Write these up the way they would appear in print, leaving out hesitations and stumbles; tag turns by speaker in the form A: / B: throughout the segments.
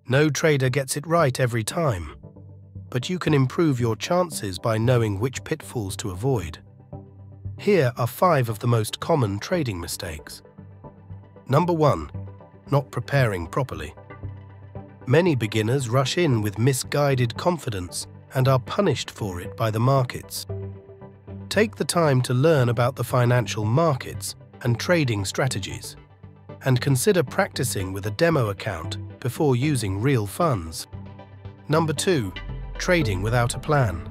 A: No trader gets it right every time, but you can improve your chances by knowing which pitfalls to avoid. Here are 5 of the most common trading mistakes. Number 1. Not preparing properly. Many beginners rush in with misguided confidence and are punished for it by the markets. Take the time to learn about the financial markets and trading strategies, and consider practicing with a demo account before using real funds. Number 2. Trading without a plan.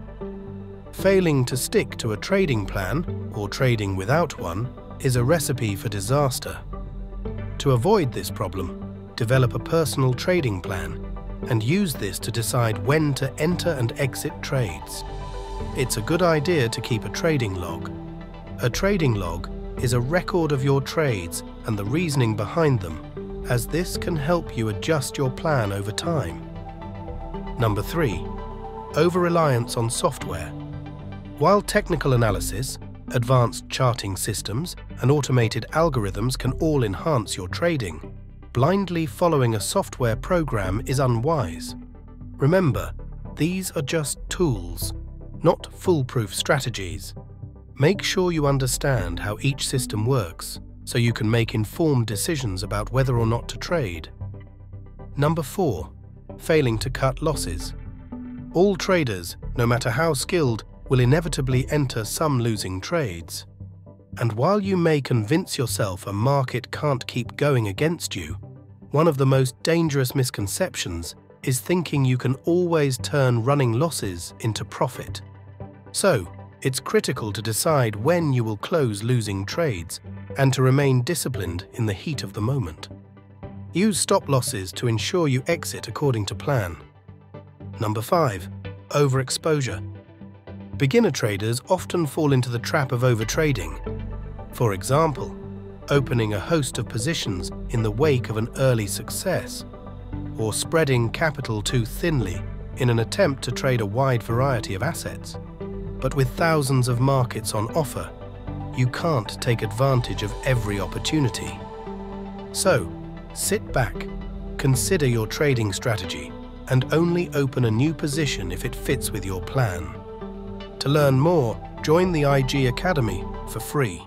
A: Failing to stick to a trading plan, or trading without one, is a recipe for disaster. To avoid this problem, develop a personal trading plan and use this to decide when to enter and exit trades. It's a good idea to keep a trading log. A trading log is a record of your trades and the reasoning behind them, as this can help you adjust your plan over time. Number 3. Over-reliance on software. While technical analysis, advanced charting systems, and automated algorithms can all enhance your trading, blindly following a software program is unwise. Remember, these are just tools, not foolproof strategies. Make sure you understand how each system works so you can make informed decisions about whether or not to trade. Number 4. Failing to cut losses. All traders, no matter how skilled, will inevitably enter some losing trades. And while you may convince yourself a market can't keep going against you, one of the most dangerous misconceptions is thinking you can always turn running losses into profit. So, it's critical to decide when you will close losing trades and to remain disciplined in the heat of the moment. Use stop losses to ensure you exit according to plan. Number 5. Overexposure. Beginner traders often fall into the trap of overtrading. For example, opening a host of positions in the wake of an early success, or spreading capital too thinly in an attempt to trade a wide variety of assets. But with thousands of markets on offer, you can't take advantage of every opportunity. So, sit back, consider your trading strategy, and only open a new position if it fits with your plan. To learn more, join the IG Academy for free.